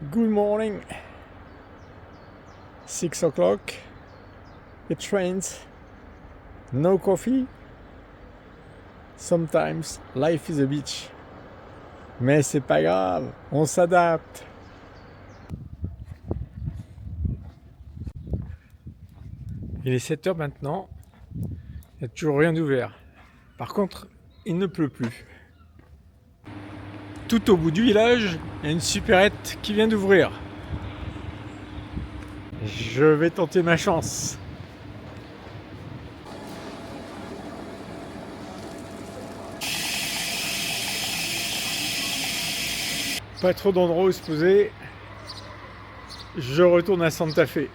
Good morning. 6 o'clock. It rains. No coffee. Sometimes life is a beach. Mais c'est pas grave, on s'adapte. Il est 7 heures maintenant. Il n'y a toujours rien d'ouvert. Par contre, il ne pleut plus. Tout au bout du village, il y a une supérette qui vient d'ouvrir. Je vais tenter ma chance. Pas trop d'endroits où se poser. Je retourne à Santa Fe.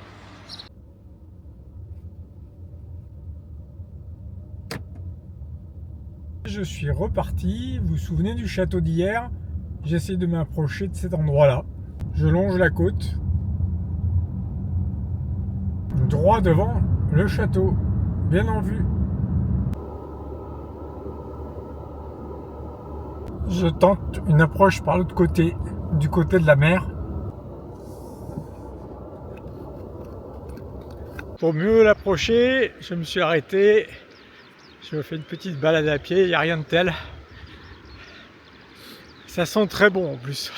Je suis reparti. Vous vous souvenez du château d'hier? J'essaie de m'approcher de cet endroit-là. Je longe la côte. Droit devant le château. Bien en vue. Je tente une approche par l'autre côté, du côté de la mer. Pour mieux l'approcher, je me suis arrêté. Je me fais une petite balade à pied, il n'y a rien de tel. Ça sent très bon en plus.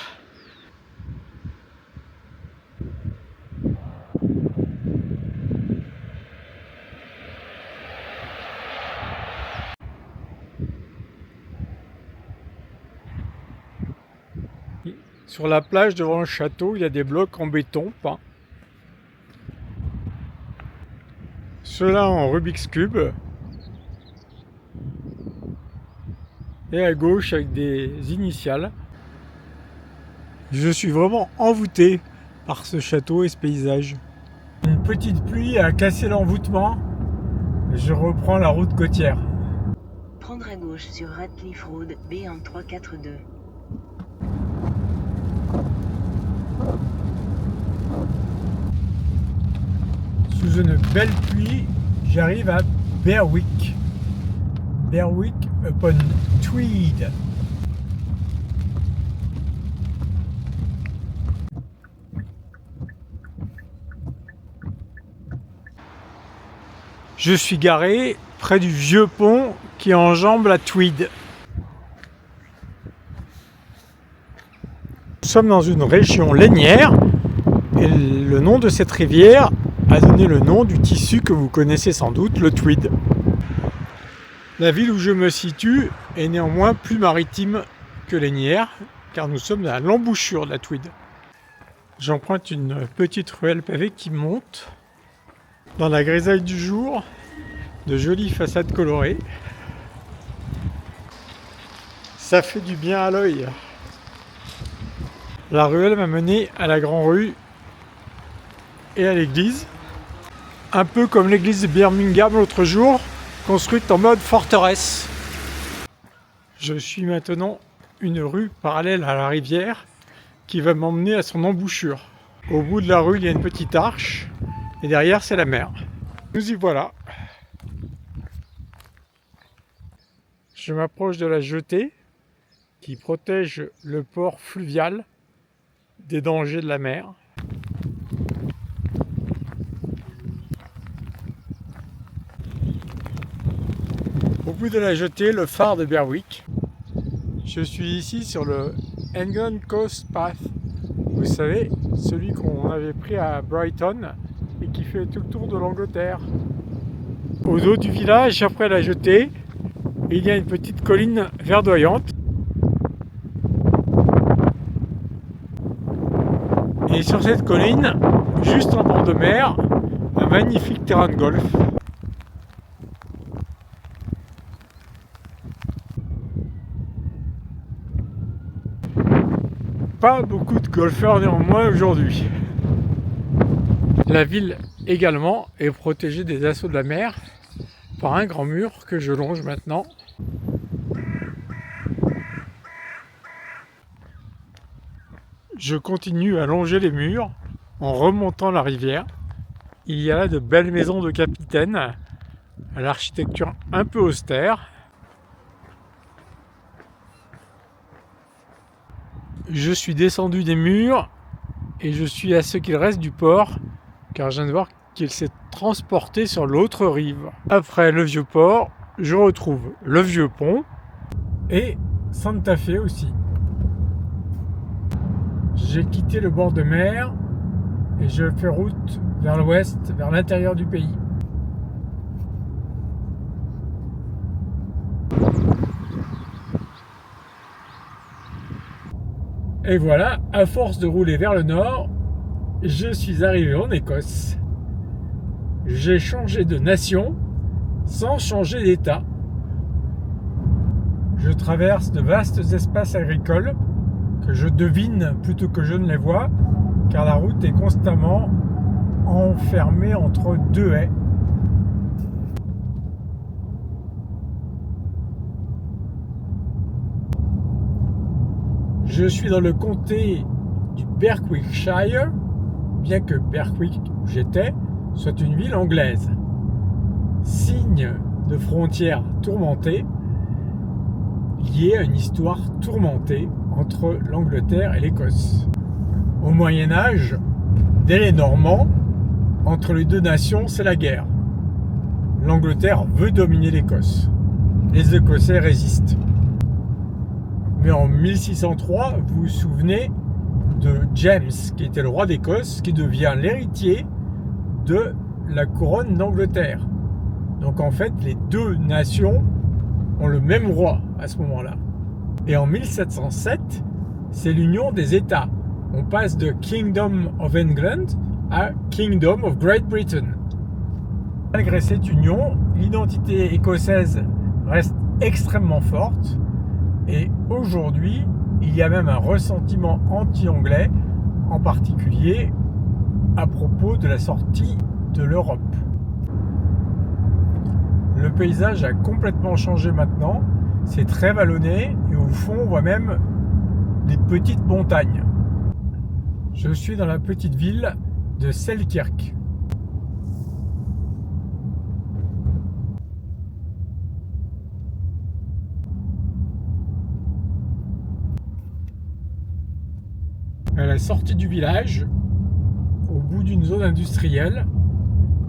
Sur la plage devant le château, il y a des blocs en béton peints. Ceux-là en Rubik's Cube. Et à gauche avec des initiales. Je suis vraiment envoûté par ce château et ce paysage. Une petite pluie a cassé l'envoûtement. Je reprends la route côtière. Prendre à gauche sur Radcliffe Road, B en 342. Sous une belle pluie, j'arrive à Berwick. Berwick upon Tweed. Je suis garé près du vieux pont qui enjambe la Tweed. Nous sommes dans une région lainière et le nom de cette rivière a donné le nom du tissu que vous connaissez sans doute, le tweed. La ville où je me situe est néanmoins plus maritime que lainière car nous sommes à l'embouchure de la Tweed. J'emprunte une petite ruelle pavée qui monte. Dans la grisaille du jour, de jolies façades colorées. Ça fait du bien à l'œil. La ruelle m'a mené à la Grande Rue et à l'église. Un peu comme l'église de Birmingham l'autre jour, construite en mode forteresse. Je suis maintenant une rue parallèle à la rivière qui va m'emmener à son embouchure. Au bout de la rue, il y a une petite arche et derrière, c'est la mer. Nous y voilà. Je m'approche de la jetée qui protège le port fluvial des dangers de la mer. Au bout de la jetée, le phare de Berwick. Je suis ici sur le Hengon Coast Path. Vous savez, celui qu'on avait pris à Brighton et qui fait tout le tour de l'Angleterre. Au dos du village, après la jetée, il y a une petite colline verdoyante. Et sur cette colline, juste en bord de mer, un magnifique terrain de golf. Pas beaucoup de golfeurs néanmoins aujourd'hui. La ville également est protégée des assauts de la mer par un grand mur que je longe maintenant. Je continue à longer les murs en remontant la rivière. Il y a là de belles maisons de capitaines, à l'architecture un peu austère. Je suis descendu des murs et je suis à ce qu'il reste du port, car je viens de voir qu'il s'est transporté sur l'autre rive. Après le vieux port, je retrouve le vieux pont et Santa Fe aussi. J'ai quitté le bord de mer et je fais route vers l'ouest, vers l'intérieur du pays. Et voilà, à force de rouler vers le nord, je suis arrivé en Écosse. J'ai changé de nation sans changer d'état. Je traverse de vastes espaces agricoles que je devine plutôt que je ne les vois, car la route est constamment enfermée entre deux haies. Je suis dans le comté du Berwickshire, bien que Berwick, où j'étais, soit une ville anglaise. Signe de frontière tourmentée, liée à une histoire tourmentée entre l'Angleterre et l'Écosse. Au Moyen-Âge, dès les Normands, entre les deux nations, c'est la guerre. L'Angleterre veut dominer l'Écosse. Les Écossais résistent. Mais en 1603, vous vous souvenez de James, qui était le roi d'Écosse, qui devient l'héritier de la couronne d'Angleterre. Donc en fait, les deux nations ont le même roi à ce moment-là. Et en 1707, c'est l'union des États. On passe de Kingdom of England à Kingdom of Great Britain. Malgré cette union, l'identité écossaise reste extrêmement forte. Et aujourd'hui, il y a même un ressentiment anti-anglais, en particulier à propos de la sortie de l'Europe. Le paysage a complètement changé maintenant, c'est très vallonné et au fond on voit même des petites montagnes. Je suis dans la petite ville de Selkirk. À la sortie du village, au bout d'une zone industrielle,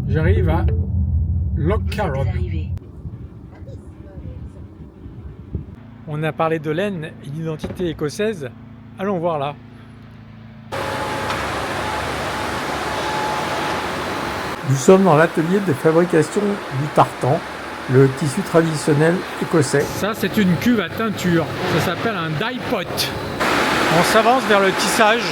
j'arrive à Loch Carron. On a parlé de laine et d'identité écossaise. Allons voir là. Nous sommes dans l'atelier de fabrication du tartan, le tissu traditionnel écossais. Ça, c'est une cuve à teinture. Ça s'appelle un dye pot. On s'avance vers le tissage.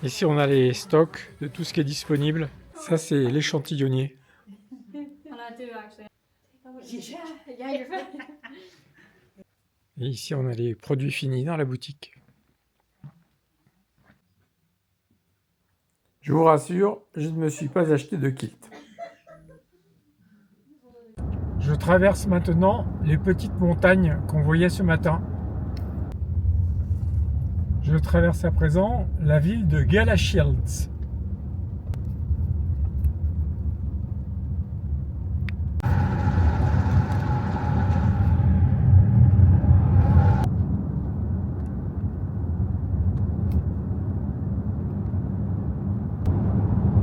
Ici, on a les stocks de tout ce qui est disponible. Ça, c'est l'échantillonnier. Et ici, on a les produits finis dans la boutique. Je vous rassure, je ne me suis pas acheté de kit. Je traverse maintenant les petites montagnes qu'on voyait ce matin. Je traverse à présent la ville de Galashiels.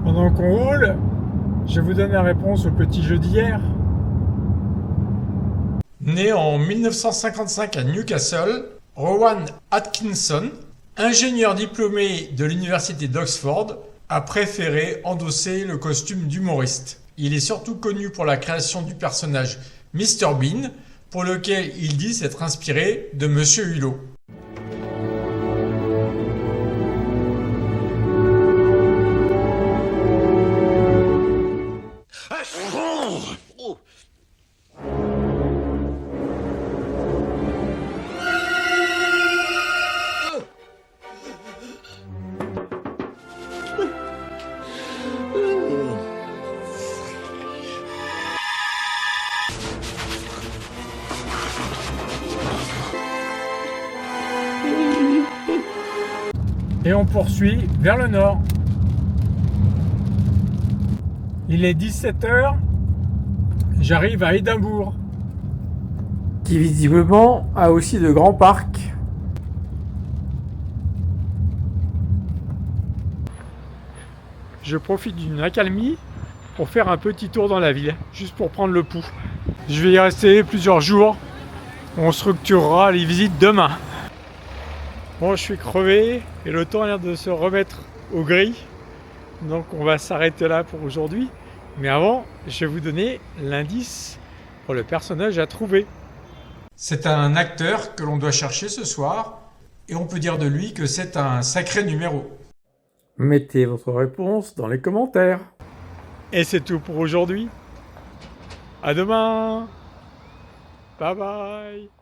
Pendant qu'on roule, je vous donne la réponse au petit jeu d'hier. Né en 1955 à Newcastle, Rowan Atkinson, ingénieur diplômé de l'université d'Oxford, a préféré endosser le costume d'humoriste. Il est surtout connu pour la création du personnage Mr Bean, pour lequel il dit s'être inspiré de Monsieur Hulot. Et on poursuit vers le nord. Il est 17 h, j'arrive à Édimbourg. qui visiblement a aussi de grands parcs. Je profite d'une accalmie pour faire un petit tour dans la ville, juste pour prendre le pouls. Je vais y rester plusieurs jours. On structurera les visites demain. Bon, je suis crevé et le temps a l'air de se remettre au gris. Donc on va s'arrêter là pour aujourd'hui. Mais avant, je vais vous donner l'indice pour le personnage à trouver. C'est un acteur que l'on doit chercher ce soir et on peut dire de lui que c'est un sacré numéro. Mettez votre réponse dans les commentaires. Et c'est tout pour aujourd'hui. À demain. Bye bye.